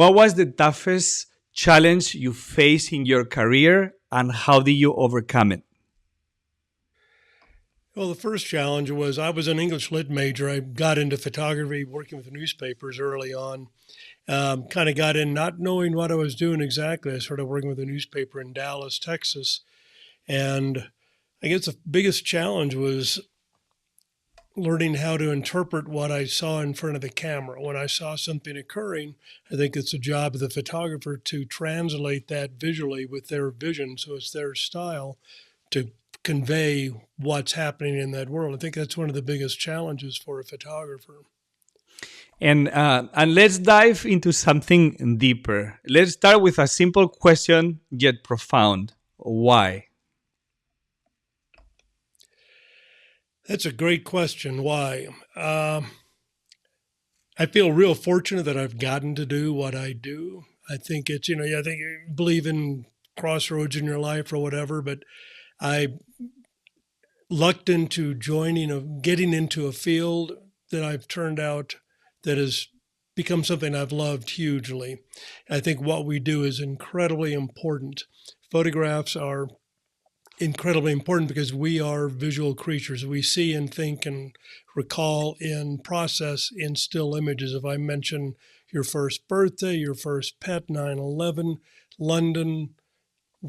What was the toughest challenge you faced in your career, and how did you overcome it? Well, the first challenge was I was an English lit major. I got into photography working with newspapers early on. Kind of got in not knowing what I was doing exactly. I started working with a newspaper in Dallas, Texas. And I guess the biggest challenge was learning how to interpret what I saw in front of the camera. When I saw something occurring, I think it's the job of the photographer to translate that visually with their vision. So it's their style to convey what's happening in that world. I think that's one of the biggest challenges for a photographer. And let's dive into something deeper. Let's start with a simple question, yet profound. Why? That's a great question. Why? I feel real fortunate that I've gotten to do what I do. I think it's, I think you believe in crossroads in your life or whatever, but I lucked into getting into a field that I've turned out that has become something I've loved hugely. I think what we do is incredibly important. Photographs are incredibly important because we are visual creatures. We see and think and recall and process in still images. If I mention your first birthday, your first pet, 9/11, London,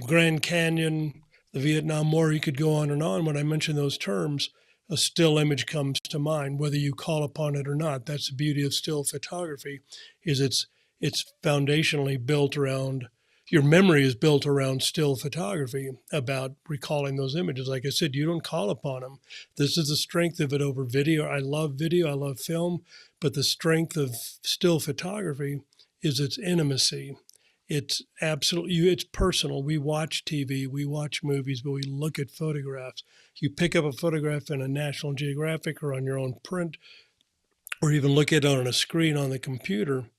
Grand Canyon, the Vietnam War, you could go on and on. When I mention those terms, a still image comes to mind, whether you call upon it or not. That's the beauty of still photography, is it's foundationally built around, your memory is built around still photography, about recalling those images. Like I said, you don't call upon them. This is the strength of it over video. I love video, I love film, but the strength of still photography is its intimacy. It's absolutely, it's personal. We watch TV, we watch movies, but we look at photographs. You pick up a photograph in a National Geographic or on your own print, or even look at it on a screen on the computer,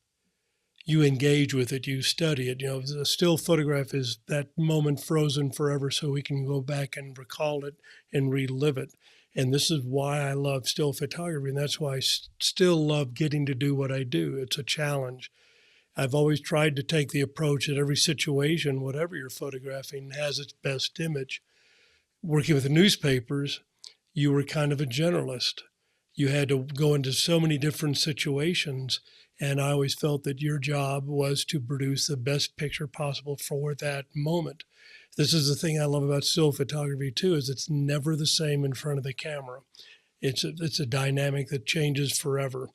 you engage with it, you study it. A still photograph is that moment frozen forever so we can go back and recall it and relive it. And this is why I love still photography, and that's why I still love getting to do what I do. It's a challenge. I've always tried to take the approach that every situation, whatever you're photographing, has its best image. Working with the newspapers, you were kind of a generalist. You had to go into so many different situations, and I always felt that your job was to produce the best picture possible for that moment. This is the thing I love about still photography too, is it's never the same in front of the camera. It's a dynamic that changes forever.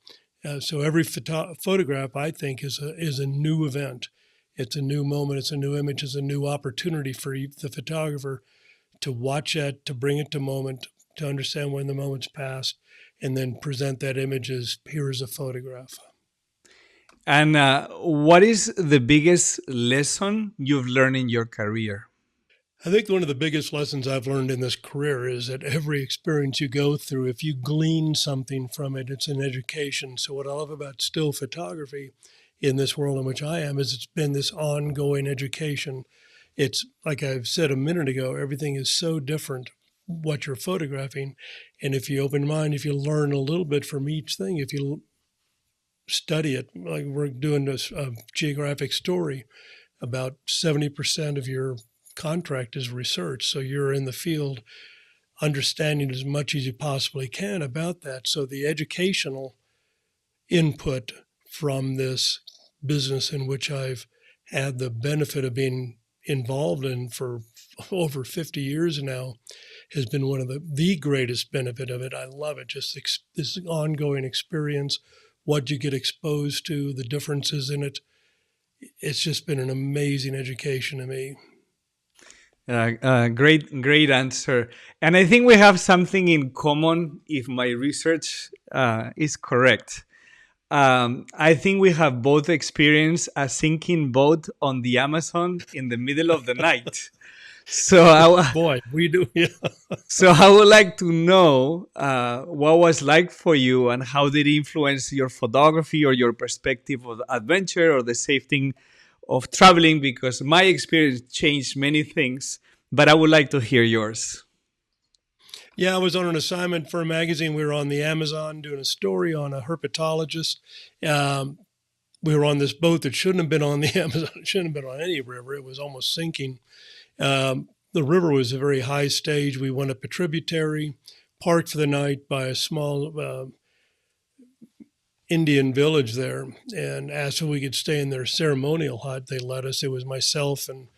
So every photograph, I think, is a new event. It's a new moment. It's a new image. It's a new opportunity for the photographer to watch it, to bring it to moment, to understand when the moment's passed, and then present that image as, here is a photograph. And what is the biggest lesson you've learned in your career? I think one of the biggest lessons I've learned in this career is that every experience you go through, if you glean something from it, it's an education. So what I love about still photography in this world in which I am is it's been this ongoing education. It's like I've said a minute ago, everything is so different what you're photographing. And if you open mind, if you learn a little bit from each thing, if you study it, like we're doing this geographic story, about 70% of your contract is research. So you're in the field understanding as much as you possibly can about that. So the educational input from this business, in which I've had the benefit of being involved in for over 50 years now, has been one of the greatest benefit of it. I love it. Just this ongoing experience, what you get exposed to, the differences in it. It's just been an amazing education to me. Great answer. And I think we have something in common if my research is correct. I think we have both experienced a sinking boat on the Amazon in the middle of the night. So Boy, we do. Yeah. So I would like to know what was like for you, and how did it influence your photography or your perspective of adventure or the safety of traveling, because my experience changed many things, but I would like to hear yours. Yeah, I was on an assignment for a magazine. We were on the Amazon doing a story on a herpetologist. we were on this boat that shouldn't have been on the Amazon. It shouldn't have been on any river. It was almost sinking. The river was a very high stage. We went up a tributary, parked for the night by a small Indian village there, and asked if we could stay in their ceremonial hut. They let us. It was myself and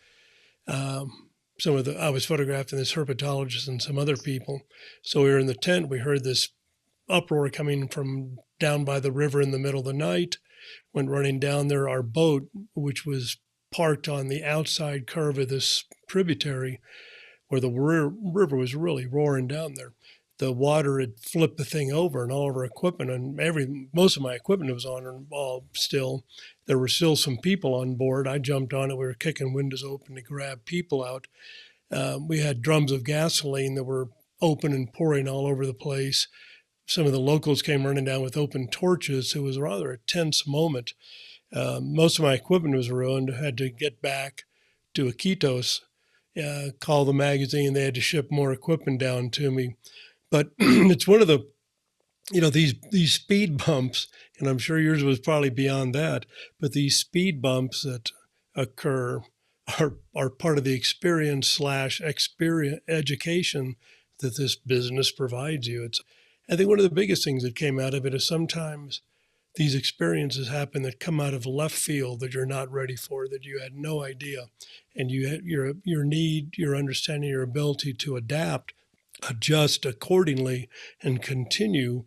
I was photographing this herpetologist and some other people. So we were in the tent. We heard this uproar coming from down by the river in the middle of the night. Went running down there. Our boat, which was parked on the outside curve of this tributary, where the river was really roaring down there. The water had flipped the thing over, and all of our equipment and most of my equipment was on all still. There were still some people on board. I jumped on it. We were kicking windows open to grab people out. We had drums of gasoline that were open and pouring all over the place. Some of the locals came running down with open torches. It was rather a tense moment. Most of my equipment was ruined. I had to get back to Iquitos, call the magazine. They had to ship more equipment down to me. But it's one of the, these speed bumps, and I'm sure yours was probably beyond that, but these speed bumps that occur are part of the experience education that this business provides you. I think one of the biggest things that came out of it is sometimes these experiences happen that come out of left field that you're not ready for, that you had no idea. And your need, your understanding, your ability to adapt, adjust accordingly, and continue,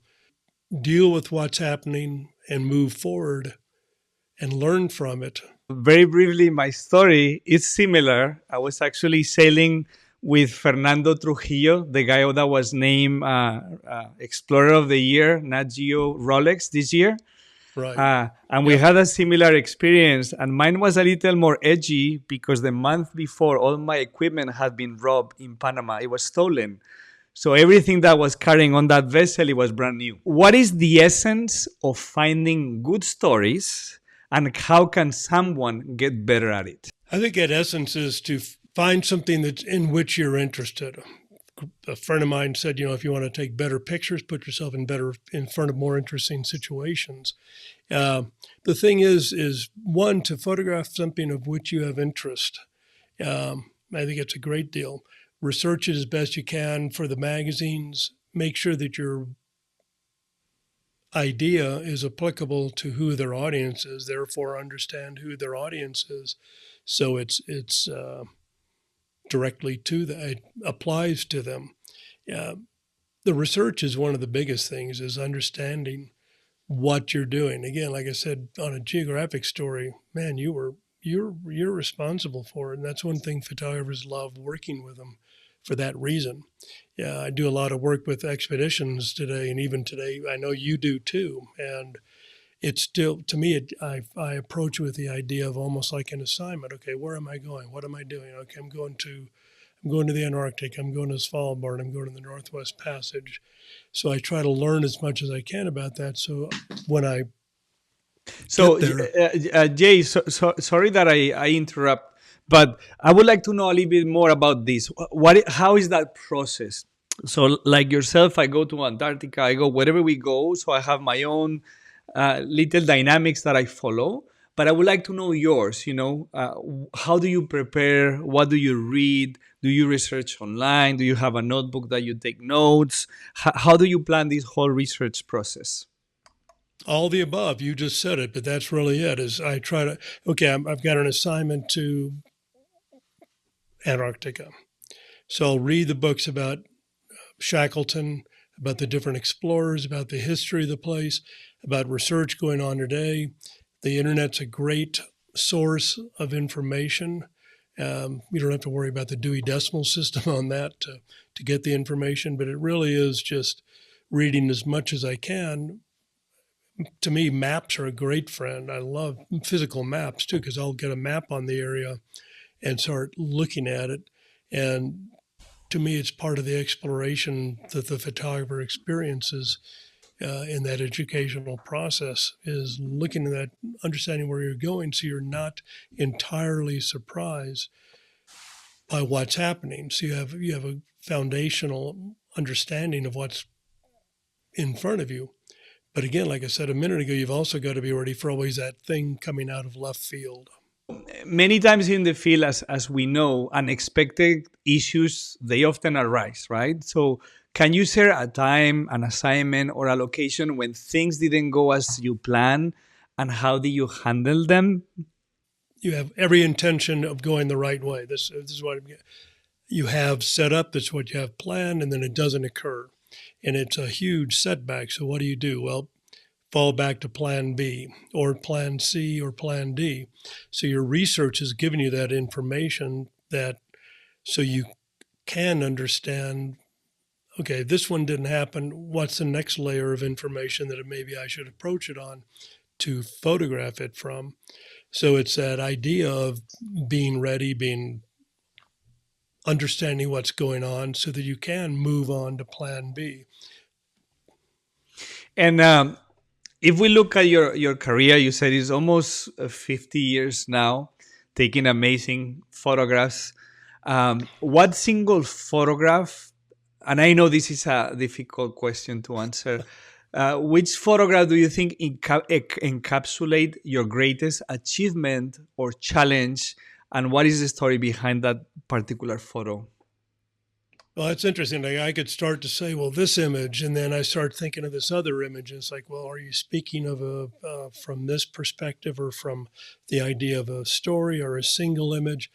deal with what's happening and move forward and learn from it. Very briefly, my story is similar. I was actually sailing with Fernando Trujillo, the guy that was named Explorer of the Year, Nat Geo Rolex this year. Right. And we had a similar experience, and mine was a little more edgy because the month before, all my equipment had been robbed in Panama. It was stolen. So everything that was carrying on that vessel, it was brand new. What is the essence of finding good stories, and how can someone get better at it? I think that essence is to find something that's in which you're interested. A friend of mine said, if you want to take better pictures, put yourself in front of more interesting situations. The thing is one, to photograph something of which you have interest. I think it's a great deal. Research it as best you can for the magazines. Make sure that your idea is applicable to who their audience is, therefore understand who their audience is. So it's directly it applies to them. The research is one of the biggest things, is understanding what you're doing. Again, like I said, on a geographic story, man, you're responsible for it. And that's one thing photographers love, working with them for that reason. Yeah, I do a lot of work with expeditions today, and even today, I know you do too. And it's still, to me, I approach with the idea of almost like an assignment. Okay, where am I going? What am I doing? Okay, I'm going to the Antarctic. I'm going to Svalbard. I'm going to the Northwest Passage. So I try to learn as much as I can about that. So when I Jay, sorry that I interrupt, but I would like to know a little bit more about this. How is that process? So, like yourself, I go to Antarctica. I go wherever we go. So I have my own little dynamics that I follow. But I would like to know yours. How do you prepare? What do you read? Do you research online? Do you have a notebook that you take notes? How do you plan this whole research process? All the above. You just said it, but that's really it. Is I try to, I've got an assignment to Antarctica. So I'll read the books about Shackleton, about the different explorers, about the history of the place, about research going on today. The internet's a great source of information. You don't have to worry about the Dewey Decimal System on that to get the information, but it really is just reading as much as I can. To me, maps are a great friend. I love physical maps too, because I'll get a map on the area and start looking at it. And to me, it's part of the exploration that the photographer experiences in that educational process, is looking at that, understanding where you're going, so you're not entirely surprised by what's happening. So you have a foundational understanding of what's in front of you. But again, like I said a minute ago, you've also got to be ready for always that thing coming out of left field. Many times in the field, as we know, unexpected issues, they often arise, right? So can you share a time, an assignment, or a location when things didn't go as you planned, and how did you handle them? You have every intention of going the right way. This is what you have set up. That's what you have planned, and then it doesn't occur. And it's a huge setback. So what do? Well, fall back to plan B or plan C or plan D. So your research has given you that information that so you can understand, okay, this one didn't happen. What's the next layer of information that maybe I should approach it on to photograph it from? So it's that idea of being ready, understanding what's going on so that you can move on to plan B. And if we look at your career, you said it's almost 50 years now, taking amazing photographs. What single photograph, and I know this is a difficult question to answer, which photograph do you think encapsulate your greatest achievement or challenge, and what is the story behind that particular photo? Well, it's interesting. Like I could start to say, well, this image, and then I start thinking of this other image. And it's like, well, are you speaking of from this perspective or from the idea of a story or a single image?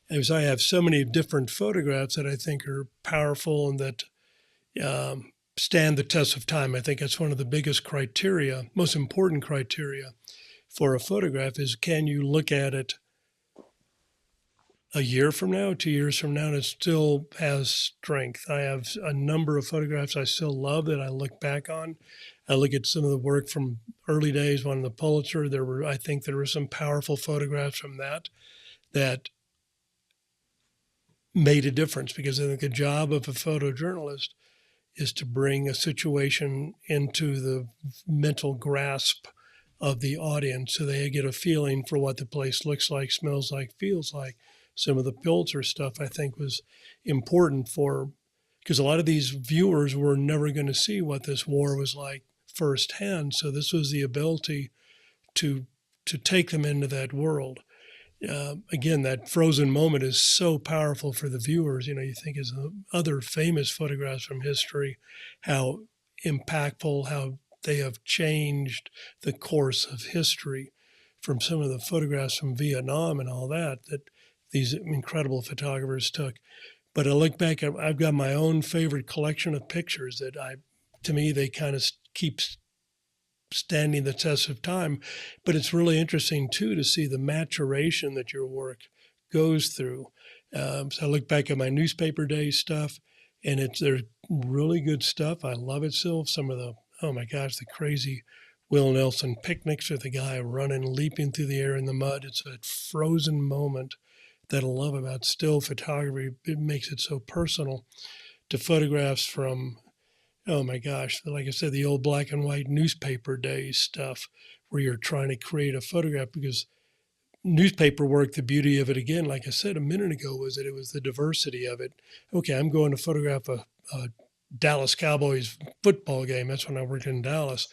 As I have so many different photographs that I think are powerful and that stand the test of time. I think that's one of the biggest criteria, most important criteria for a photograph is can you look at it a year from now, 2 years from now, and it still has strength. I have a number of photographs I still love that I look back on. I look at some of the work from early days, won the Pulitzer. I think there were some powerful photographs from that made a difference because I think the job of a photojournalist is to bring a situation into the mental grasp of the audience so they get a feeling for what the place looks like, smells like, feels like. Some of the Pulitzer stuff I think was important because a lot of these viewers were never going to see what this war was like firsthand. So this was the ability to take them into that world. Again, that frozen moment is so powerful for the viewers. You think as other famous photographs from history, how impactful, how they have changed the course of history from some of the photographs from Vietnam and all that these incredible photographers took. But I look back, I've got my own favorite collection of pictures that to me, they kind of keep standing the test of time. But it's really interesting, too, to see the maturation that your work goes through. So I look back at my newspaper days stuff, and there's really good stuff. I love it still. Some of oh my gosh, the crazy Will Nelson picnics with the guy running, leaping through the air in the mud. It's a frozen moment that I love about still photography. It makes it so personal to photographs from, oh my gosh, like I said, the old black and white newspaper days stuff where you're trying to create a photograph because newspaper work, the beauty of it, again, like I said a minute ago, was that it was the diversity of it. Okay, I'm going to photograph a Dallas Cowboys football game. That's when I worked in Dallas.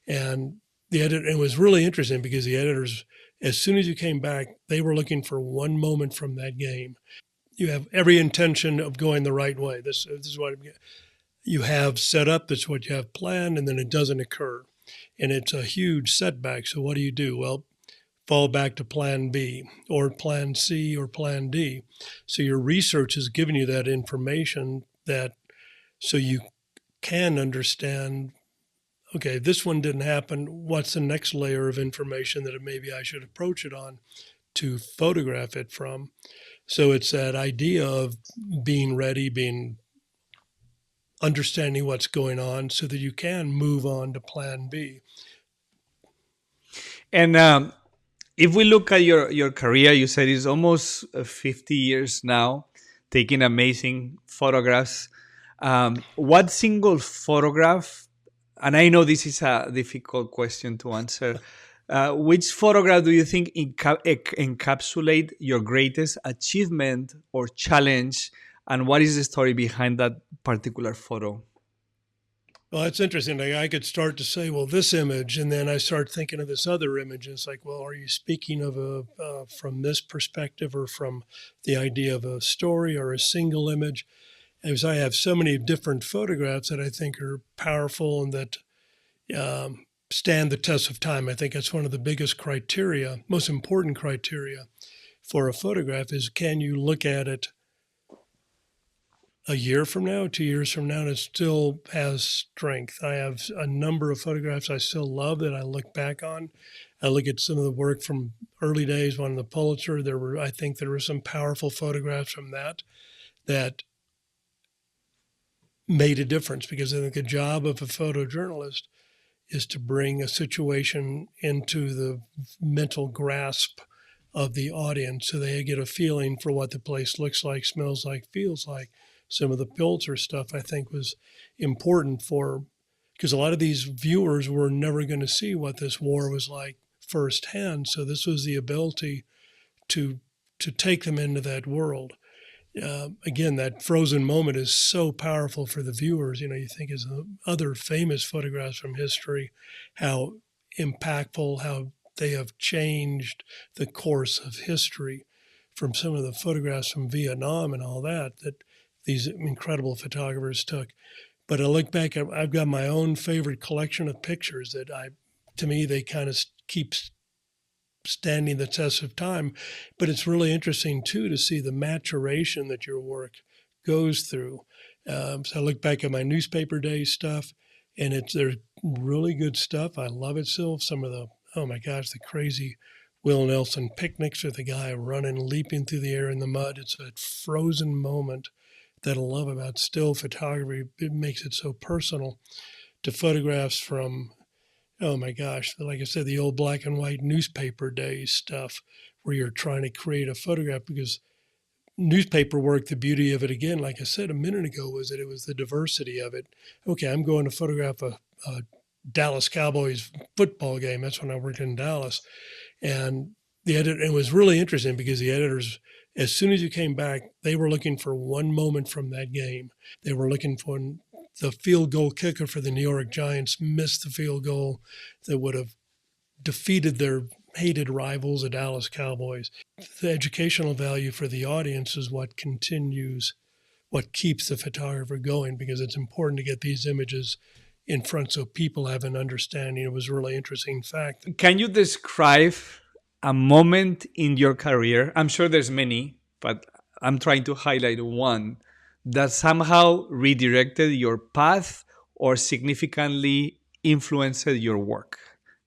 And it was really interesting because the editors, as soon as you came back, they were looking for one moment from that game. You have every intention of going the right way. This is what you have set up. That's what you have planned, and then it doesn't occur. And it's a huge setback. So what do? Well, fall back to plan B or plan C or plan D. So your research has given you that information so you can understand, okay, this one didn't happen. What's the next layer of information that maybe I should approach it on to photograph it from? So it's that idea of being ready, understanding what's going on so that you can move on to plan B. And if we look at your career, you said it's almost 50 years now, taking amazing photographs. What single photograph, and I know this is a difficult question to answer, which photograph do you think encapsulate your greatest achievement or challenge, and what is the story behind that particular photo? Well, that's interesting. Like, I could start to say, well, this image, and then I start thinking of this other image. And it's like, well, are you speaking of from this perspective or from the idea of a story or a single image? As I have so many different photographs that I think are powerful and that stand the test of time. I think that's one of the biggest criteria, most important criteria for a photograph is, can you look at it a year from now, 2 years from now, and it still has strength. I have a number of photographs I still love that I look back on. I look at some of the work from early days on the Pulitzer. I think there were some powerful photographs from that made a difference, because I think the job of a photojournalist is to bring a situation into the mental grasp of the audience so they get a feeling for what the place looks like, smells like, feels like. Some of the Pulitzer stuff I think was important because a lot of these viewers were never going to see what this war was like firsthand. So this was the ability to take them into that world. Again, that frozen moment is so powerful for the viewers. You think as other famous photographs from history, how impactful, how they have changed the course of history, from some of the photographs from Vietnam and all that these incredible photographers took. But I look back, I've got my own favorite collection of pictures that to me, they kind of keep standing the test of time. But it's really interesting too to see the maturation that your work goes through. So I look back at my newspaper days stuff, and there's really good stuff. I love it still. Some of oh my gosh, the crazy Will Nelson picnics with the guy running, leaping through the air in the mud. It's a frozen moment that I love about still photography. It makes it so personal. To photographs from, oh my gosh, like I said, the old black and white newspaper days stuff, where you're trying to create a photograph, because newspaper work, the beauty of it, again, like I said a minute ago, was that it was the diversity of it. Okay, I'm going to photograph a Dallas Cowboys football game. That's when I worked in Dallas. And it was really interesting because the editors, as soon as you came back, they were looking for one moment from that game. They were looking for the field goal kicker for the New York Giants missed the field goal that would have defeated their hated rivals, the Dallas Cowboys. The educational value for the audience is what keeps the photographer going, because it's important to get these images in front so people have an understanding. It was a really interesting fact. Can you describe a moment in your career? I'm sure there's many, but I'm trying to highlight one that somehow redirected your path or significantly influenced your work.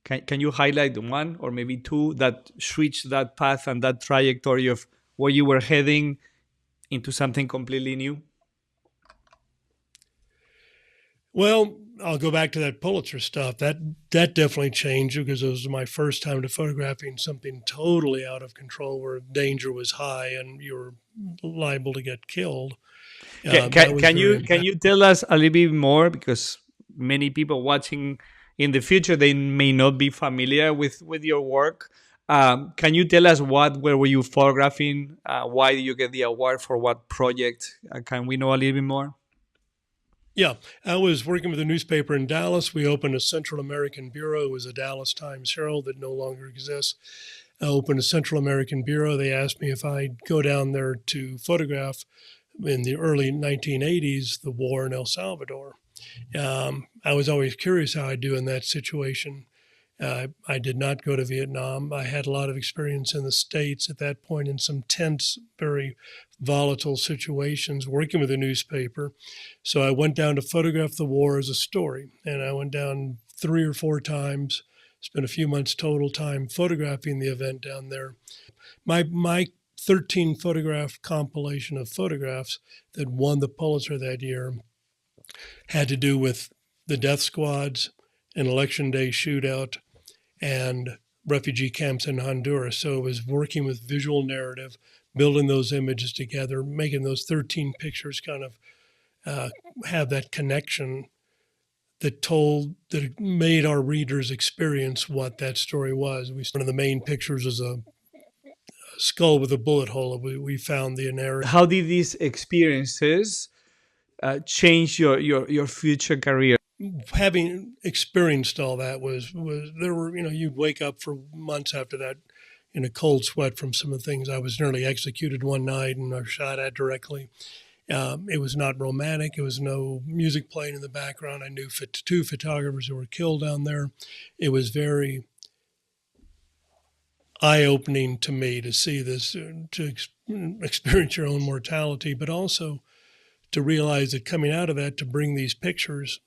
Can you highlight one or maybe two that switched that path and that trajectory of where you were heading into something completely new? Well, I'll go back to that Pulitzer stuff. That definitely changed, because it was my first time to photographing something totally out of control, where danger was high and you were liable to get killed. Can you tell us a little bit more, because many people watching in the future, they may not be familiar with your work. Can you tell us where were you photographing? Why did you get the award for what project? Can we know a little bit more? Yeah, I was working with a newspaper in Dallas. We opened a Central American bureau. It was a Dallas Times-Herald that no longer exists. I opened a Central American bureau. They asked me if I'd go down there to photograph in the early 1980s, the war in El Salvador. I was always curious how I'd do in that situation. I did not go to Vietnam. I had a lot of experience in the States at that point in some tense, very volatile situations working with a newspaper. So I went down to photograph the war as a story. And I went down 3 or 4 times, spent a few months total time photographing the event down there. My 13 photograph compilation of photographs that won the Pulitzer that year had to do with the death squads, an election day shootout, and refugee camps in Honduras. So it was working with visual narrative, building those images together, making those 13 pictures kind of have that connection that made our readers experience what that story was. One of the main pictures was a skull with a bullet hole. We found the narrative. How did these experiences change your future career? having experienced all that was there were, you'd wake up for months after that in a cold sweat from some of the things. I was nearly executed one night and I was shot at directly. It was not romantic. It was no music playing in the background. I knew two photographers who were killed down there. It was very eye-opening to me to see this, to experience your own mortality, but also to realize that coming out of that, to bring these pictures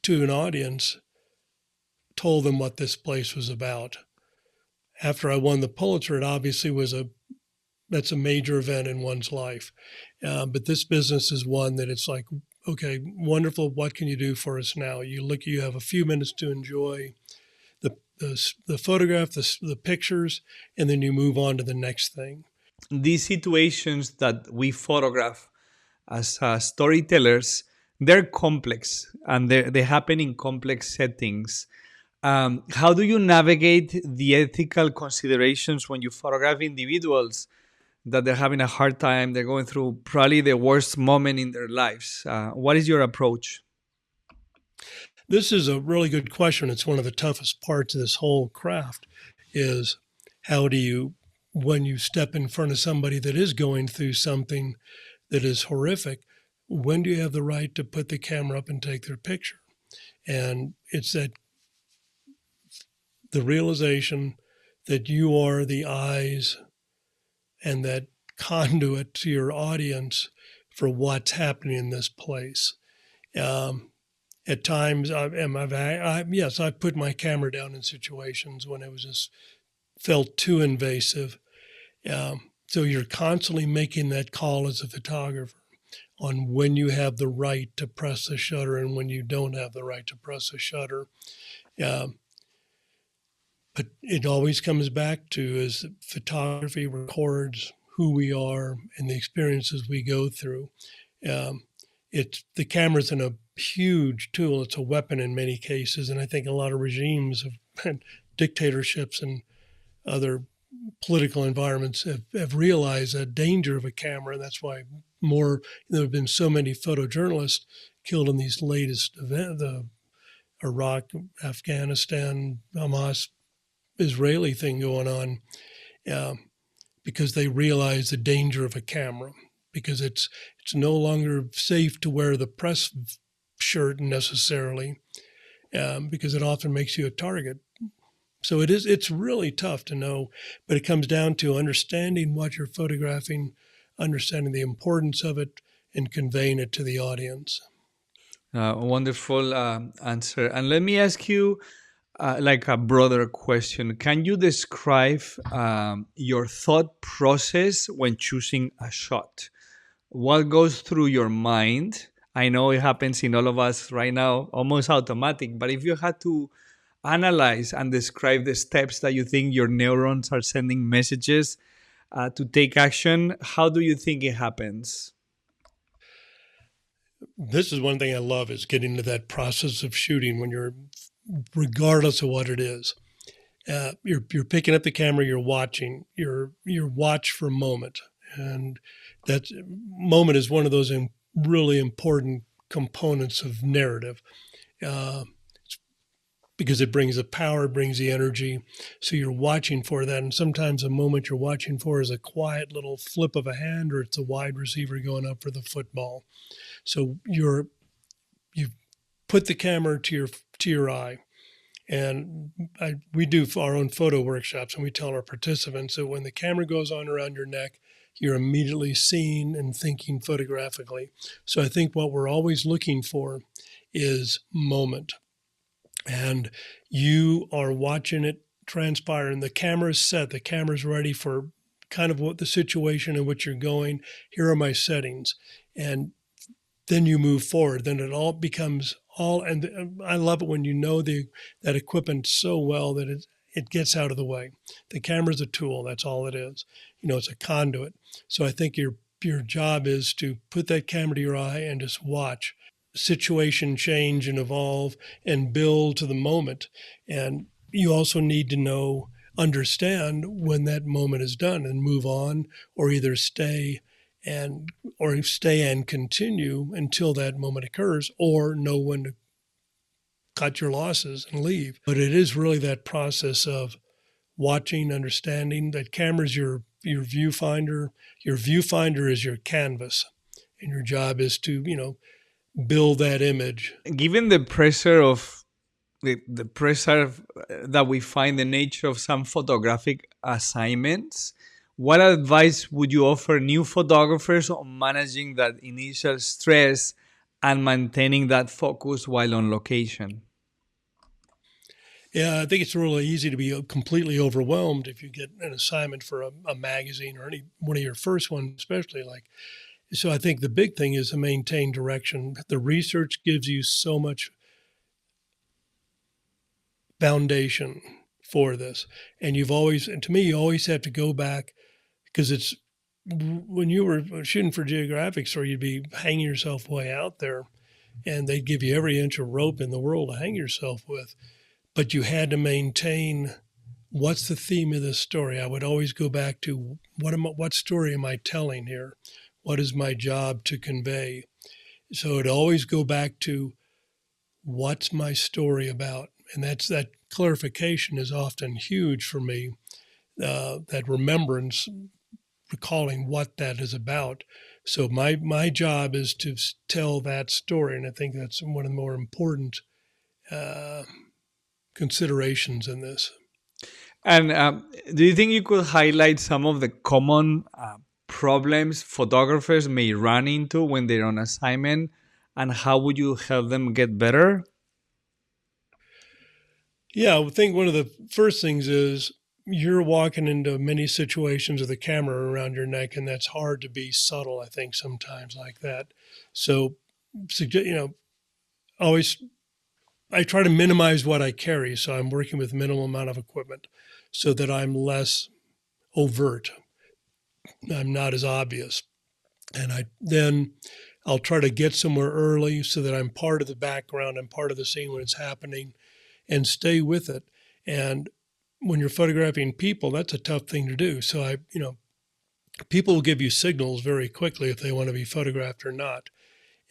to an audience, told them what this place was about. After I won the Pulitzer, it obviously was that's a major event in one's life. But this business is one that it's like, okay, wonderful. What can you do for us now? You have a few minutes to enjoy the photograph, the pictures, and then you move on to the next thing. These situations that we photograph as storytellers, they're complex and they happen in complex settings. How do you navigate the ethical considerations when you photograph individuals that they're having a hard time, they're going through probably the worst moment in their lives? What is your approach? This is a really good question. It's one of the toughest parts of this whole craft is how do you, when you step in front of somebody that is going through something that is horrific, when do you have the right to put the camera up and take their picture? And it's that the realization that you are the eyes and that conduit to your audience for what's happening in this place. At times, I've put my camera down in situations when it was just felt too invasive. So you're constantly making that call as a photographer on when you have the right to press the shutter and when you don't have the right to press the shutter. But it always comes back to is photography records who we are and the experiences we go through. The camera's a huge tool. It's a weapon in many cases, and I think a lot of regimes of dictatorships and other political environments have realized the danger of a camera. That's why there have been so many photojournalists killed in these latest events, the Iraq, Afghanistan, Hamas, Israeli thing going on, because they realize the danger of a camera, because it's no longer safe to wear the press shirt necessarily, because it often makes you a target. So it's really tough to know, but it comes down to understanding what you're photographing, understanding the importance of it, and conveying it to the audience. Wonderful answer. And let me ask you like a broader question. Can you describe your thought process when choosing a shot? What goes through your mind? I know it happens in all of us right now, almost automatic, but if you had to analyze and describe the steps that you think your neurons are sending messages to take action, how do you think it happens? This is one thing I love is getting to that process of shooting when you're, regardless of what it is, you're picking up the camera, you're watching, you're watch for a moment, and that moment is one of those really important components of narrative, because it brings the power, brings the energy. So you're watching for that, and sometimes the moment you're watching for is a quiet little flip of a hand, or it's a wide receiver going up for the football. So you put the camera to your eye. And we do our own photo workshops, and we tell our participants that when the camera goes on around your neck, you're immediately seeing and thinking photographically. So I think what we're always looking for is moment. And you are watching it transpire, and the camera's set, the camera's ready for kind of what the situation in which you're going. Here are my settings. And then you move forward. Then it all becomes and I love it when you know that equipment so well that it gets out of the way. The camera's a tool. That's all it is. It's a conduit. So I think your job is to put that camera to your eye and just watch situation change and evolve and build to the moment. And you also need to understand when that moment is done and move on, or either stay and or stay and continue until that moment occurs, or know when to cut your losses and leave. But it is really that process of watching, understanding that camera's your viewfinder. Your viewfinder is your canvas, and your job is to build that image. Given the pressure of the pressure that we find the nature of some photographic assignments, what advice would you offer new photographers on managing that initial stress and maintaining that focus while on location? Yeah, I think it's really easy to be completely overwhelmed if you get an assignment for a magazine or any one of your first ones, especially like. So I think the big thing is to maintain direction. The research gives you so much foundation for this, and to me, you always have to go back, because it's when you were shooting for Geographic Story, you'd be hanging yourself way out there, and they'd give you every inch of rope in the world to hang yourself with. But you had to maintain, what's the theme of this story? I would always go back to what story am I telling here? What is my job to convey? So it'd always go back to, what's my story about? And that clarification is often huge for me, that remembrance, recalling what that is about. So my job is to tell that story, and I think that's one of the more important considerations in this. And do you think you could highlight some of the common problems photographers may run into when they're on assignment, and how would you help them get better? Yeah, I think one of the first things is, you're walking into many situations with a camera around your neck, and that's hard to be subtle, I think, sometimes like that. So, always, I try to minimize what I carry. So I'm working with minimal amount of equipment so that I'm less overt. I'm not as obvious. And then I'll try to get somewhere early so that I'm part of the background, I'm part of the scene when it's happening, and stay with it. And when you're photographing people, that's a tough thing to do. So people will give you signals very quickly if they want to be photographed or not.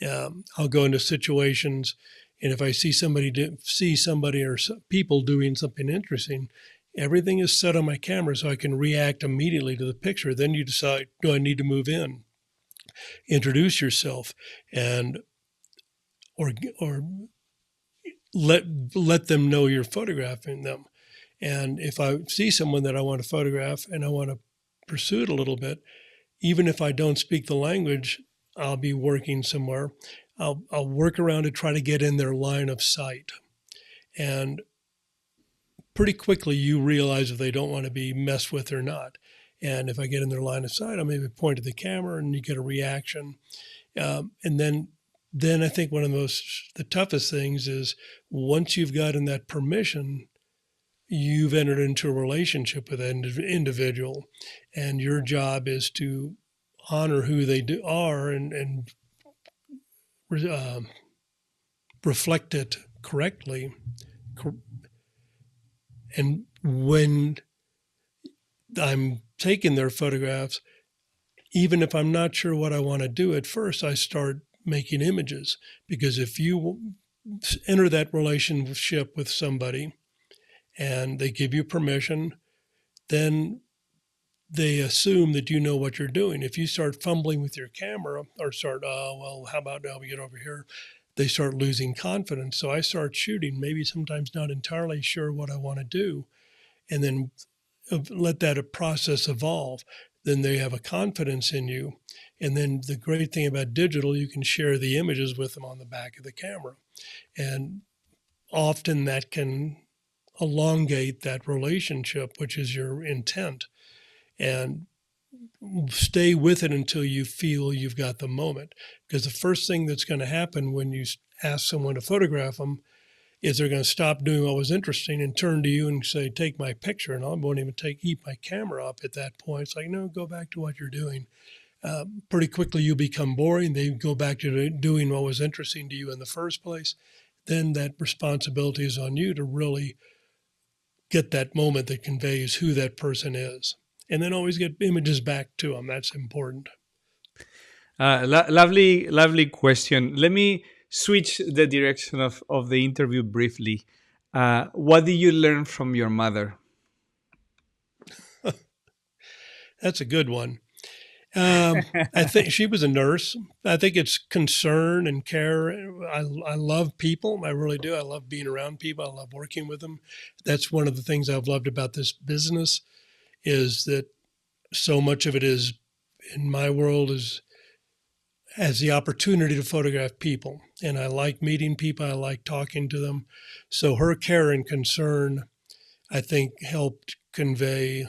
I'll go into situations, and if I see somebody or people doing something interesting, everything is set on my camera so I can react immediately to the picture. Then you decide, do I need to move in? Introduce yourself, and or let them know you're photographing them. And if I see someone that I want to photograph and I want to pursue it a little bit, even if I don't speak the language, I'll be working somewhere. I'll work around to try to get in their line of sight. And pretty quickly you realize if they don't want to be messed with or not. And if I get in their line of sight, I'll maybe point to the camera and you get a reaction. And then I think one of the toughest things is, once you've gotten that permission, you've entered into a relationship with that individual, and your job is to honor who they are and reflect it correctly. And when I'm taking their photographs, even if I'm not sure what I want to do at first, I start making images, because if you enter that relationship with somebody and they give you permission, then they assume that you know what you're doing. If you start fumbling with your camera or start, how about now we get over here? They start losing confidence. So I start shooting, maybe sometimes not entirely sure what I want to do, and then let that process evolve. Then they have a confidence in you. And then the great thing about digital, you can share the images with them on the back of the camera. And often that can elongate that relationship, which is your intent, and stay with it until you feel you've got the moment. Because the first thing that's going to happen when you ask someone to photograph them is they're going to stop doing what was interesting and turn to you and say, take my picture. And I won't even keep my camera up at that point. It's like, no, go back to what you're doing. Pretty quickly you become boring. They go back to doing what was interesting to you in the first place. Then that responsibility is on you to really get that moment that conveys who that person is. And then always get images back to them. That's important. Lovely question. Let me switch the direction of the interview briefly. What did you learn from your mother? That's a good one. I think she was a nurse. I think it's concern and care. I love people. I really do. I love being around people. I love working with them. That's one of the things I've loved about this business is that so much of it is in my world is has the opportunity to photograph people. And I like meeting people. I like talking to them. So her care and concern, I think, helped convey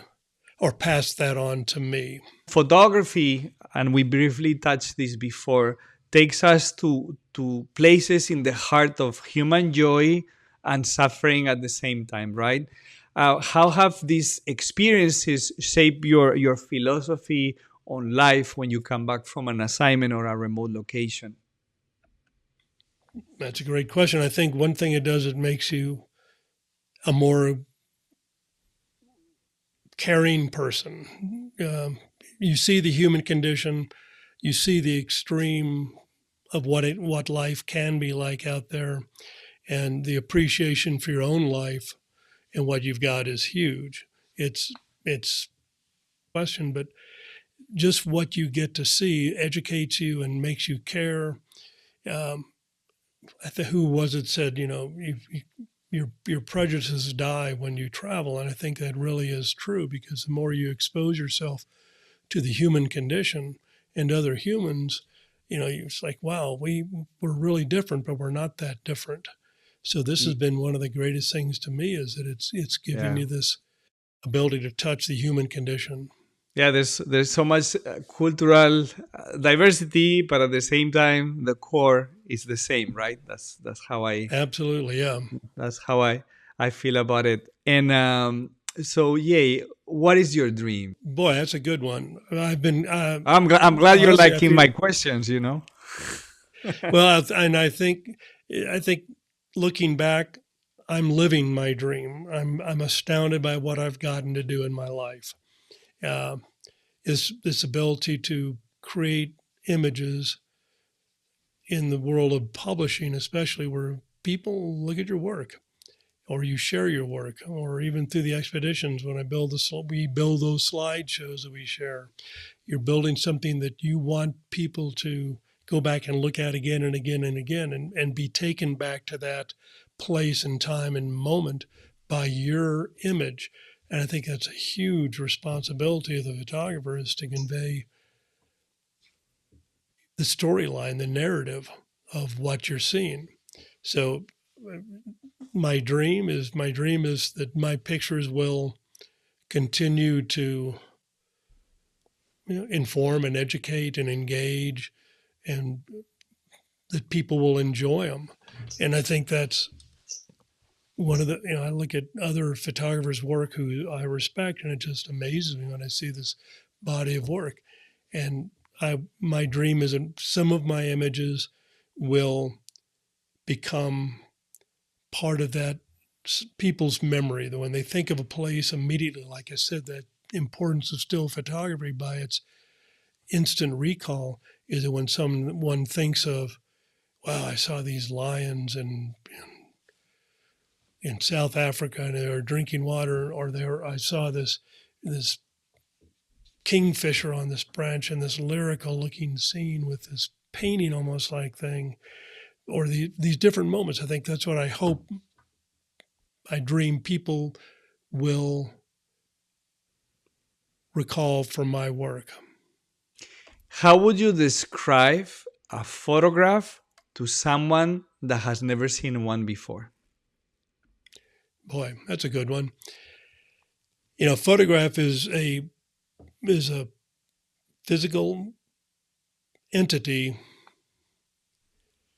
or pass that on to me. Photography, and we briefly touched this before, takes us to places in the heart of human joy and suffering at the same time, right? How have these experiences shaped your philosophy on life when you come back from an assignment or a remote location? That's a great question. I think one thing it does, it makes you a more caring person. You see the human condition, you see the extreme of what life can be like out there, and the appreciation for your own life and what you've got is huge. It's question, but just what you get to see educates you and makes you care. Who was it said, your prejudices die when you travel, and I think that really is true because the more you expose yourself to the human condition and other humans, it's like, wow, we're really different, but we're not that different. So this has been one of the greatest things to me is that it's giving me this ability to touch the human condition. Yeah, there's so much cultural diversity, but at the same time, the core is the same, right? That's how Absolutely, yeah. that's how I feel about it. And so, Yay, what is your dream? Boy, that's a good one. I've been. I'm glad you're Honestly, liking my questions. You know. Well, and I think looking back, I'm living my dream. I'm astounded by what I've gotten to do in my life. Uh, this ability to create images in the world of publishing, especially where people look at your work, or you share your work, or even through the expeditions when we build those slideshows that we share. You're building something that you want people to go back and look at again and again and again and be taken back to that place and time and moment by your image. And I think that's a huge responsibility of the photographer is to convey the storyline, the narrative of what you're seeing. So my dream is that my pictures will continue to inform and educate and engage, and that people will enjoy them. And I think that's one of the, I look at other photographers' work who I respect, and it just amazes me when I see this body of work. And my dream is that some of my images will become part of that people's memory. That when they think of a place immediately, like I said, that importance of still photography by its instant recall is that when someone thinks of, wow, I saw these lions in South Africa and they were drinking water, or I saw this kingfisher on this branch in this lyrical looking scene with this painting almost like thing, or these different moments. I think that's what I hope, I dream people will recall from my work. How would you describe a photograph to someone that has never seen one before? Boy, that's a good one. Photograph is a physical entity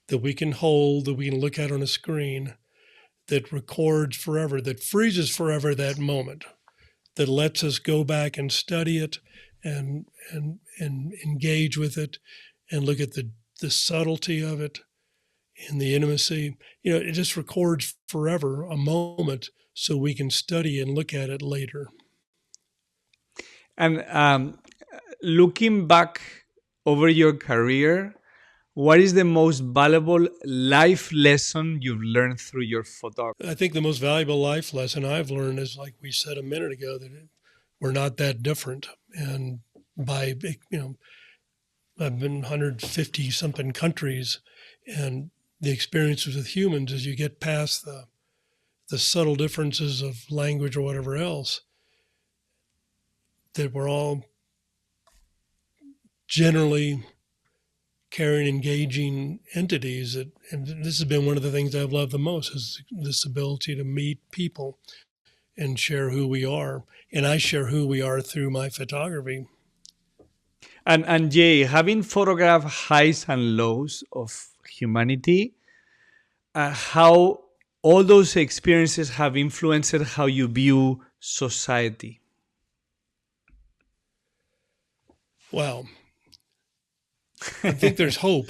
that we can hold, that we can look at on a screen, that records forever, that freezes forever that moment, that lets us go back and study it and engage with it and look at the subtlety of it and the intimacy. It just records forever a moment so we can study and look at it later. And looking back over your career, what is the most valuable life lesson you've learned through your photography? I think the most valuable life lesson I've learned is, like we said a minute ago, that we're not that different. And by, I've been 150 something countries, and the experiences with humans, as you get past the subtle differences of language or whatever else, that we're all generally caring, engaging entities. And this has been one of the things I've loved the most, is this ability to meet people and share who we are. And I share who we are through my photography. And Jay, having photographed highs and lows of humanity, how all those experiences have influenced how you view society. Wow. I think there's hope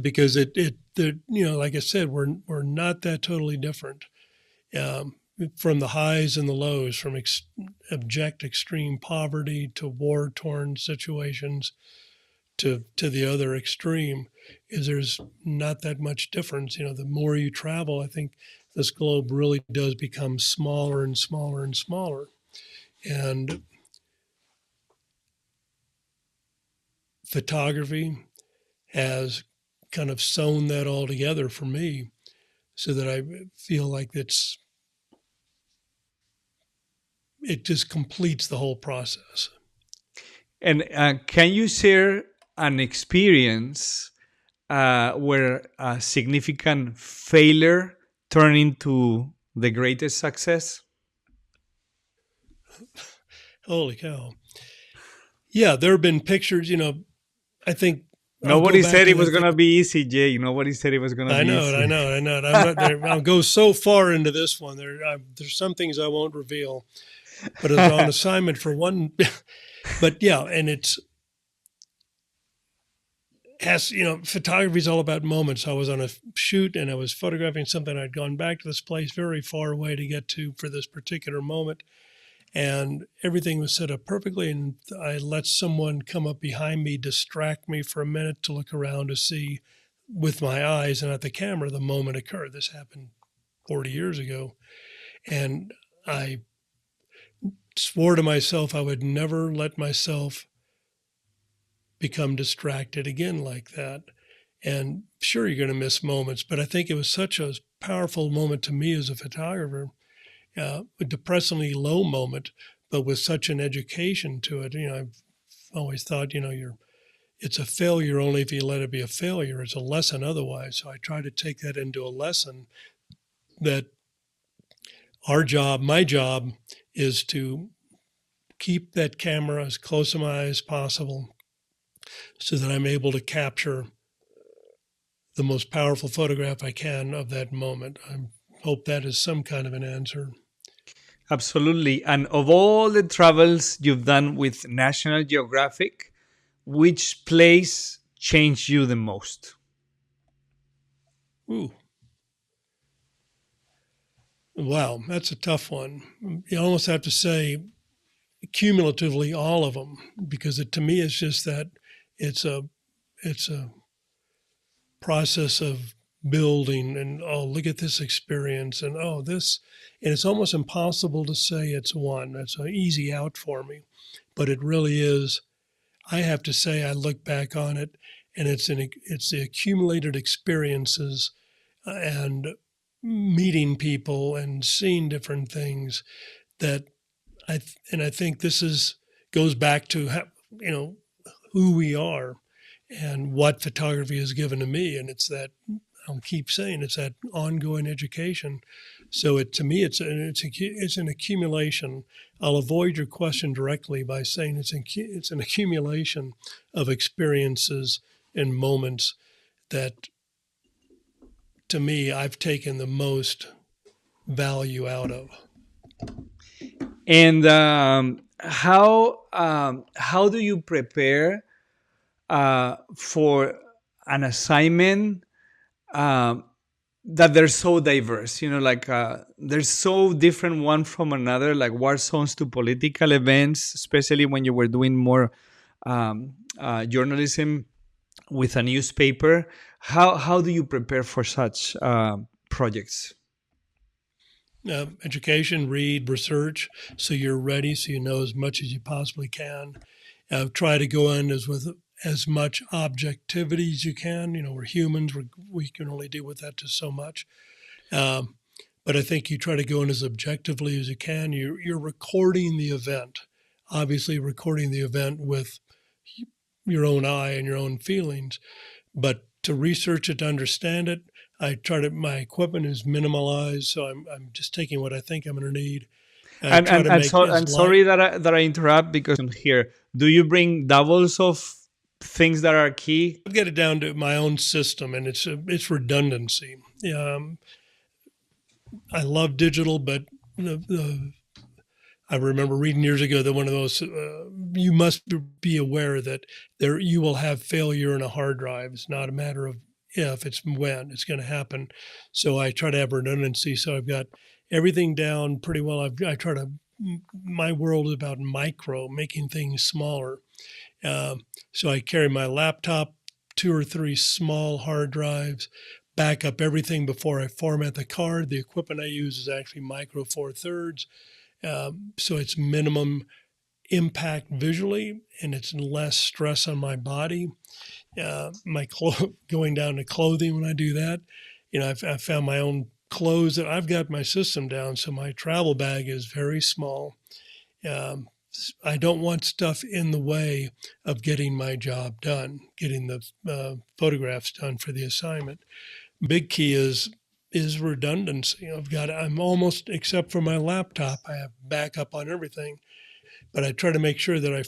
because like I said, we're not that totally different. From the highs and the lows, from abject extreme poverty to war-torn situations to the other extreme, is there's not that much difference. The more you travel, I think this globe really does become smaller and smaller and smaller. And photography has kind of sewn that all together for me, so that I feel like it just completes the whole process. And can you share an experience where a significant failure turned into the greatest success? Holy cow. Yeah, there have been pictures, I think nobody said it was going to be easy, Jay. Nobody said it was going to be easy. I know it. I'm not there. I'll go so far into this one. There's some things I won't reveal, but it's on assignment for one. But yeah, and photography is all about moments. I was on a shoot and I was photographing something. I'd gone back to this place very far away to get to for this particular moment. And everything was set up perfectly. And I let someone come up behind me, distract me for a minute to look around to see with my eyes and not the camera the moment occurred. This happened 40 years ago. And I swore to myself I would never let myself become distracted again like that. And sure, you're going to miss moments, but I think it was such a powerful moment to me as a photographer. A depressingly low moment, but with such an education to it. I've always thought, it's a failure only if you let it be a failure. It's a lesson otherwise. So I try to take that into a lesson, that my job is to keep that camera as close to my eye as possible so that I'm able to capture the most powerful photograph I can of that moment. I hope that is some kind of an answer. Absolutely. And of all the travels you've done with National Geographic, which place changed you the most? Ooh. Wow, that's a tough one. You almost have to say cumulatively all of them, because to me it's just that it's a process of building, and look at this experience, and this, and it's almost impossible to say it's one. It's an easy out for me, but it really is. I have to say, I look back on it, and it's the accumulated experiences and meeting people and seeing different things that I think this goes back to who we are and what photography has given to me, and it's that. I'll keep saying it's that ongoing education. So to me, it's an accumulation. I'll avoid your question directly by saying it's an accumulation of experiences and moments that, to me, I've taken the most value out of. And how do you prepare for an assignment that they're so diverse? They're so different one from another, like war zones to political events, especially when you were doing more journalism with a newspaper. How do you prepare for such projects? Education, read, research, so you're ready, so you know as much as you possibly can. Try to go in with as much objectivity as you can. We're humans; we can only deal with that to so much. But I think you try to go in as objectively as you can. You're recording the event, obviously recording the event with your own eye and your own feelings. But to research it, to understand it, my equipment is minimalized, so I'm just taking what I think I'm going to need. I And try and to and, make so, as and light. sorry that I interrupt, because here, do you bring doubles of things that are key? I've got it down to my own system, and it's redundancy. I love digital, but I remember reading years ago that one of those, you must be aware that you will have failure in a hard drive. It's not a matter of if, it's when it's going to happen. So I try to have redundancy. So I've got everything down pretty well. My world is about making things smaller. So I carry my laptop, 2 or 3 small hard drives, back up everything before I format the card. The equipment I use is actually Micro Four Thirds. So it's minimum impact visually, and it's less stress on my body. Going down to clothing when I do that, I've found my own clothes that I've got my system down. So my travel bag is very small. I don't want stuff in the way of getting my job done, getting the photographs done for the assignment. Big key is redundancy. I'm almost, except for my laptop, I have backup on everything. But I try to make sure that I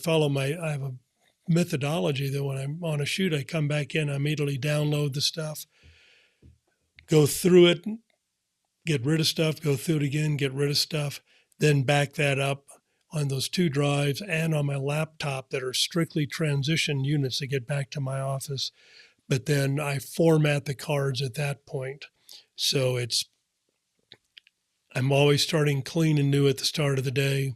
have a methodology that when I'm on a shoot, I come back in, I immediately download the stuff, go through it, get rid of stuff, go through it again, get rid of stuff, then back that up on those 2 drives and on my laptop that are strictly transition units to get back to my office. But then I format the cards at that point. So I'm always starting clean and new at the start of the day.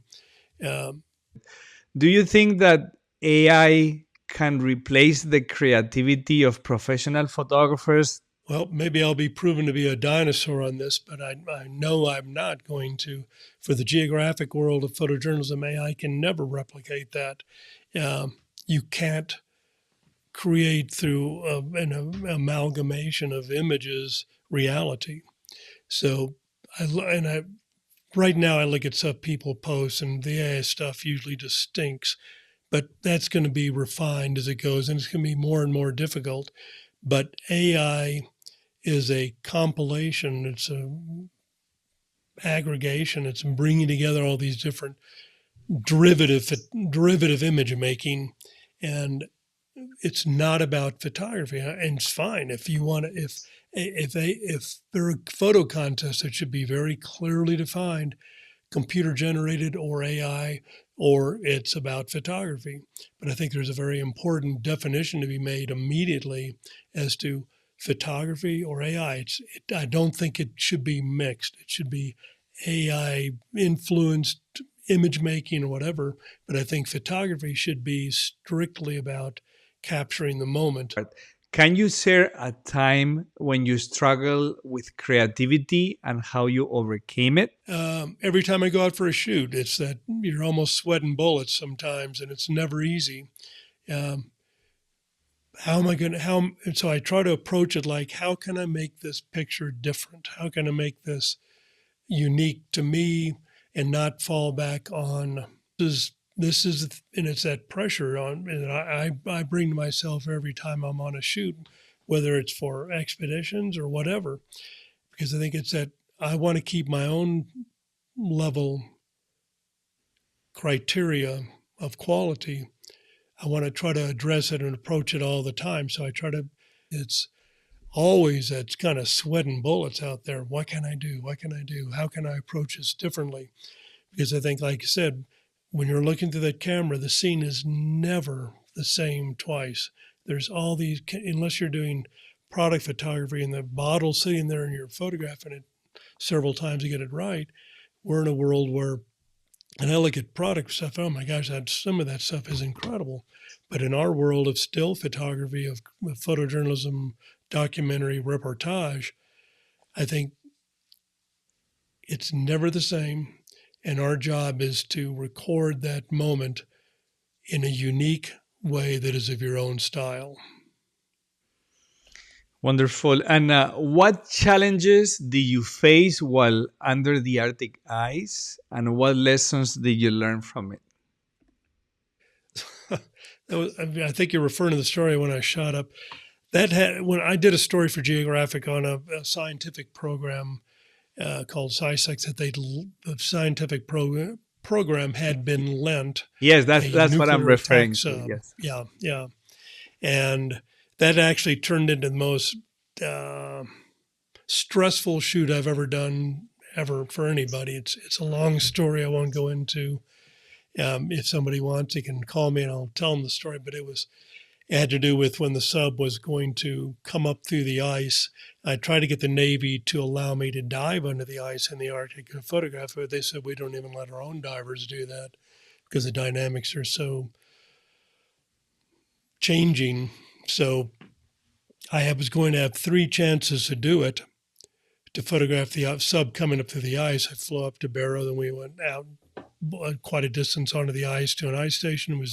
Do you think that AI can replace the creativity of professional photographers? Well, maybe I'll be proven to be a dinosaur on this, but I know I'm not going to. For the geographic world of photojournalism, AI can never replicate that. You can't create through an amalgamation of images reality. So, right now I look at stuff people post, and the AI stuff usually just stinks. But that's going to be refined as it goes, and it's going to be more and more difficult. But AI is a compilation. It's a aggregation. It's bringing together all these different derivative image making, and it's not about photography. And it's fine if you want to. If there are photo contests, it should be very clearly defined, computer generated or AI, or it's about photography. But I think there's a very important definition to be made immediately as to photography or AI. I don't think it should be mixed. It should be AI influenced image making or whatever. But I think photography should be strictly about capturing the moment. Can you share a time when you struggle with creativity and how you overcame it? Every time I go out for a shoot, it's that you're almost sweating bullets sometimes, and it's never easy. How am I going to, and so I try to approach it like, how can I make this picture different? How can I make this unique to me and not fall back on this is, and it's that pressure on, and I bring to myself every time I'm on a shoot, whether it's for expeditions or whatever, because I think it's that I want to keep my own level criteria of quality. I want to try to address it and approach it all the time. So it's always that kind of sweating bullets out there. What can I do? What can I do? How can I approach this differently? Because I think, like you said, when you're looking through that camera, the scene is never the same twice. There's all these, unless you're doing product photography and the bottle's sitting there and you're photographing it several times to get it right. We're in a world where And I look at product stuff. Oh my gosh, some of that stuff is incredible. But in our world of still photography, of photojournalism, documentary, reportage, I think it's never the same. And our job is to record that moment in a unique way that is of your own style. Wonderful. And what challenges did you face while under the Arctic ice, and what lessons did you learn from it? I think you're referring to the story when I shot up. When I did a story for Geographic on a scientific program called SciSex, that the scientific program had been lent Yes, a that's what I'm nuclear referring attack to. sub. Yes. Yeah. And that actually turned into the most stressful shoot I've ever done ever for anybody. It's a long story I won't go into. If somebody wants, they can call me and I'll tell them the story. But it had to do with when the sub was going to come up through the ice. I tried to get the Navy to allow me to dive under the ice in the Arctic and photograph it. They said we don't even let our own divers do that because the dynamics are so changing. So I was going to have 3 chances to do it, to photograph the sub coming up through the ice. I flew up to Barrow, then we went out quite a distance onto the ice to an ice station. We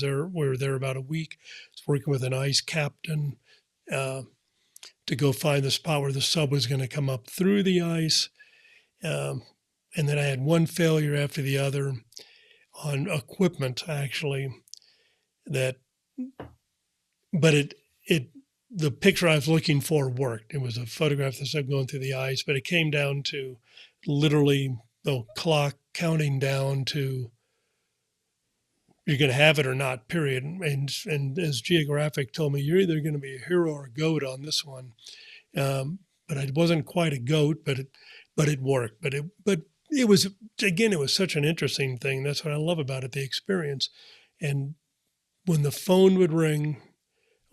were there about a week. I was working with an ice captain to go find the spot where the sub was going to come up through the ice. And then I had one failure after the other on equipment, actually. But the picture I was looking for worked. It was a photograph of the sub going through the ice, but it came down to literally the clock counting down to you're going to have it or not, period. And as Geographic told me, you're either going to be a hero or a goat on this one. But I wasn't quite a goat, but it worked. But it was, again, it was such an interesting thing. That's what I love about it, the experience. And when the phone would ring,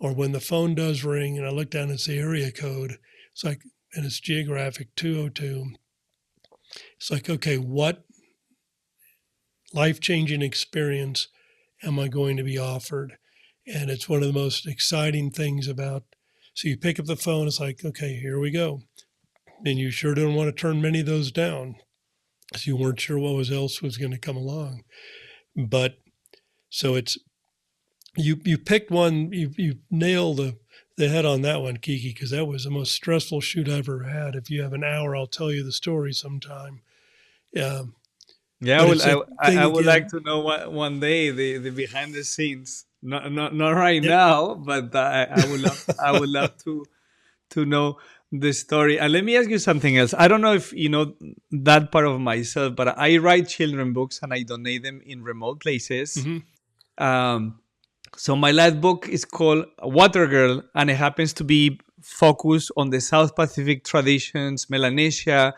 or when the phone does ring, and I look down and see area code, it's like, and it's Geographic 202. It's like, okay, what life-changing experience am I going to be offered? And it's one of the most exciting things about, so you pick up the phone, it's like, okay, here we go. And you sure don't want to turn many of those down, because you weren't sure what else was going to come along. But so it's, you picked one, you nailed the head on that one, Kike, because that was the most stressful shoot I ever had. If you have an hour, I'll tell you the story sometime. Yeah, I would like to know one day the behind the scenes. Not right Yep. now, but I would love to know the story. And let me ask you something else. I don't know if you know that part of myself, but I write children books and I donate them in remote places. Mm-hmm. So my last book is called Water Girl, and it happens to be focused on the South Pacific traditions, Melanesia,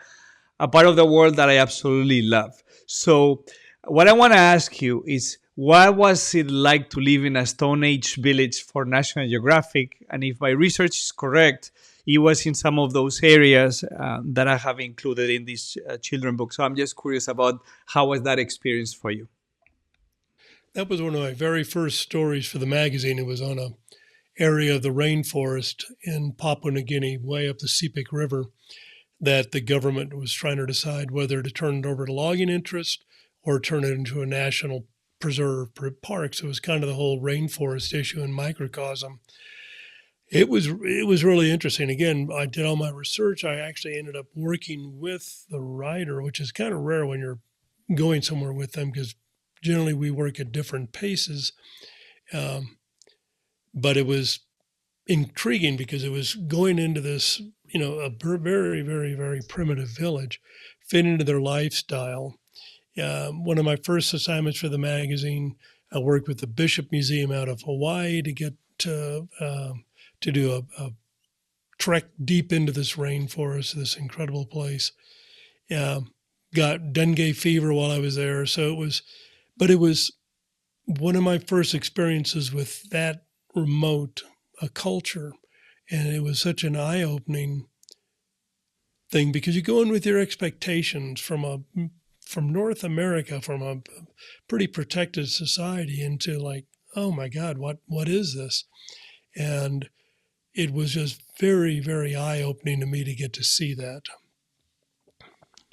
a part of the world that I absolutely love. So what I want to ask you is, what was it like to live in a Stone Age village for National Geographic? And if my research is correct, it was in some of those areas that I have included in this children book. So I'm just curious about how was that experience for you? That was one of my very first stories for the magazine. It was on a area of the rainforest in Papua New Guinea, way up the Sepik River, that the government was trying to decide whether to turn it over to logging interest or turn it into a national preserve park. So it was kind of the whole rainforest issue in microcosm. It was really interesting. Again, I did all my research. I actually ended up working with the writer, which is kind of rare when you're going somewhere with them, because generally we work at different paces. But it was intriguing because it was going into this, a very, very, very primitive village, fit into their lifestyle. One of my first assignments for the magazine, I worked with the Bishop Museum out of Hawaii to get to do a trek deep into this rainforest, this incredible place. Got dengue fever while I was there. So it was one of my first experiences with that remote a culture. And it was such an eye-opening thing because you go in with your expectations from a from North America, from a pretty protected society, into like, oh my God, what is this? And it was just very, very eye-opening to me to get to see that.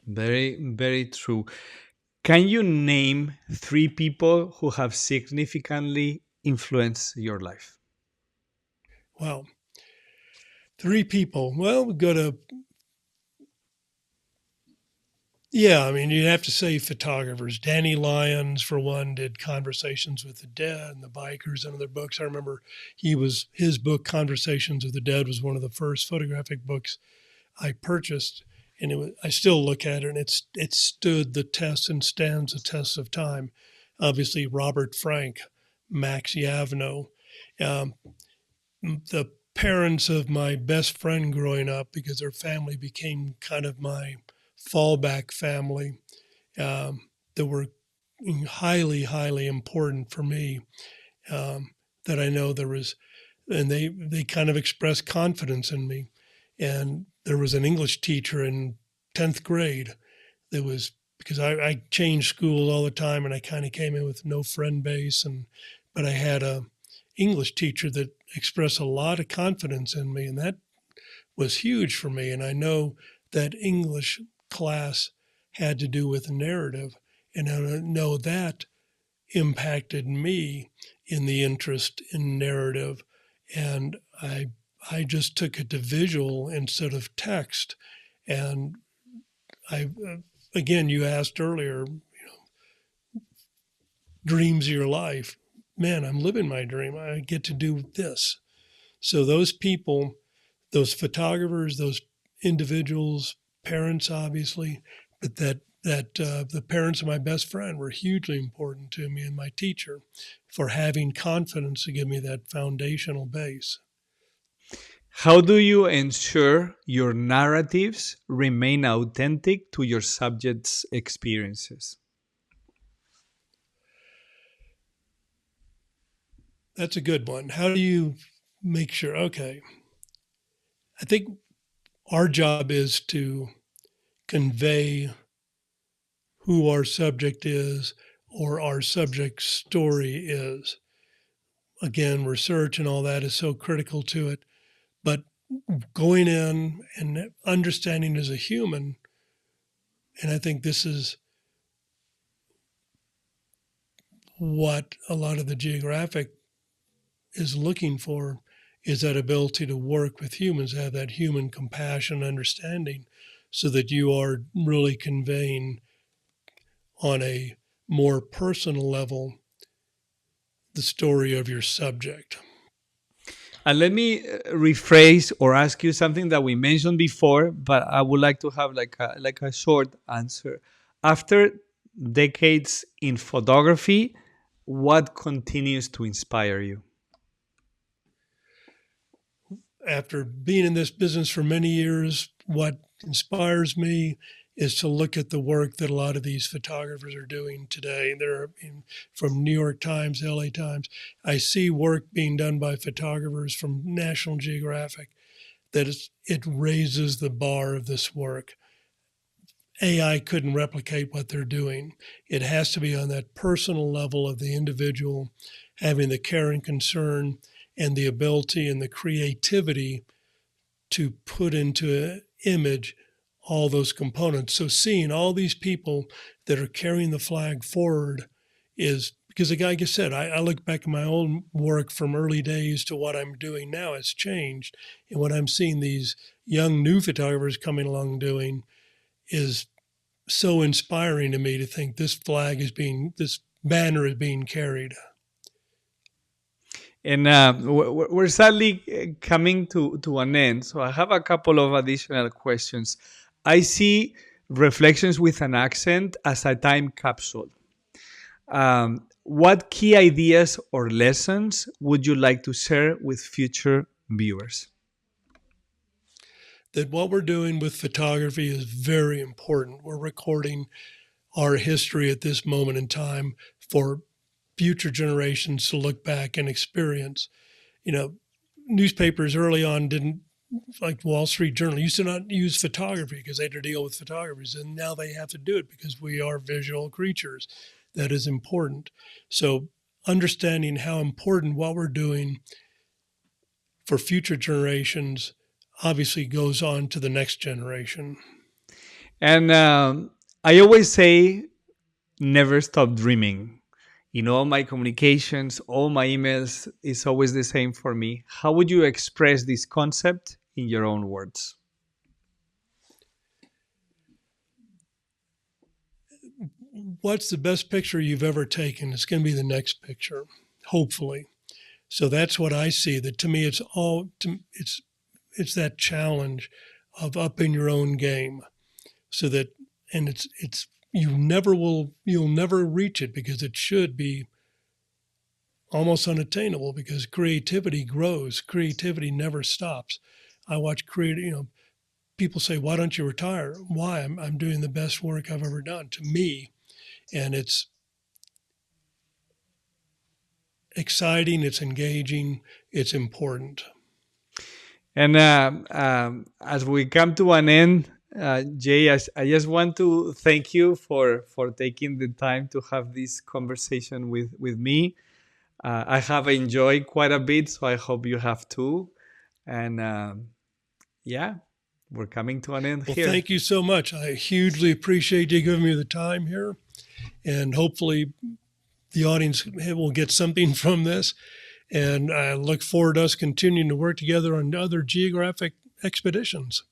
Very, very true. Can you name three people who have significantly influenced your life? Wow. Three people. Well, we go to, yeah, I mean, you'd have to say photographers. Danny Lyons, for one, did Conversations with the Dead and the Bikers and other books. I remember his book, Conversations with the Dead, was one of the first photographic books I purchased. And I still look at it, and it stood the test and stands the test of time. Obviously, Robert Frank, Max Yavno, um, the parents of my best friend growing up, because their family became kind of my fallback family, that were highly, highly important for me. That I know there was, and they kind of expressed confidence in me. And there was an English teacher in 10th grade that was, because I changed schools all the time, and I kind of came in with no friend base, but I had a English teacher that expressed a lot of confidence in me, and that was huge for me. And I know that English class had to do with narrative, and I know that impacted me in the interest in narrative. And I just took it to visual instead of text. And again, you asked earlier, dreams of your life. Man, I'm living my dream. I get to do this. So those people, those photographers, those individuals, parents, obviously, but that the parents of my best friend were hugely important to me, and my teacher, for having confidence to give me that foundational base. How do you ensure your narratives remain authentic to your subject's experiences? That's a good one. How do you make sure? Okay. I think our job is to convey who our subject is, or our subject's story is. Again, research and all that is so critical to it. But going in and understanding as a human, and I think this is what a lot of the geographic is looking for, is that ability to work with humans, have that human compassion, understanding, so that you are really conveying on a more personal level the story of your subject. And let me rephrase or ask you something that we mentioned before, but I would like to have like a short answer. After decades in photography, what continues to inspire you? After being in this business for many years, what inspires me is to look at the work that a lot of these photographers are doing today. From New York Times, LA Times. I see work being done by photographers from National Geographic that it raises the bar of this work. AI couldn't replicate what they're doing. It has to be on that personal level of the individual, having the care and concern and the ability and the creativity to put into an image all those components. So seeing all these people that are carrying the flag forward is, because like I said, I look back at my own work from early days to what I'm doing now. It's changed. And what I'm seeing these young new photographers coming along doing is so inspiring to me, to think this banner is being carried. And we're sadly coming to an end. So I have a couple of additional questions. I see Reflections with an Accent as a time capsule. What key ideas or lessons would you like to share with future viewers? That what we're doing with photography is very important. We're recording our history at this moment in time for future generations to look back and experience. Newspapers early on didn't like Wall Street Journal used to not use photography because they had to deal with photographers, and now they have to do it because we are visual creatures. That is important. So understanding how important what we're doing for future generations obviously goes on to the next generation. And I always say, never stop dreaming. In all my communications, all my emails, is always the same for me. How would you express this concept in your own words? What's the best picture you've ever taken? It's going to be the next picture, hopefully. So that's what I see. That to me, it's that challenge of upping your own game, so that, and it's you'll never reach it because it should be almost unattainable, because creativity grows. Creativity never stops. I watch people say, why don't you retire? Why? I'm doing the best work I've ever done, to me. And it's exciting, it's engaging, it's important. And as we come to an end, Jay, I just want to thank you for taking the time to have this conversation with me. I have enjoyed quite a bit, so I hope you have too. And yeah, we're coming to an end here. Thank you so much. I hugely appreciate you giving me the time here. And hopefully the audience will get something from this. And I look forward to us continuing to work together on other geographic expeditions.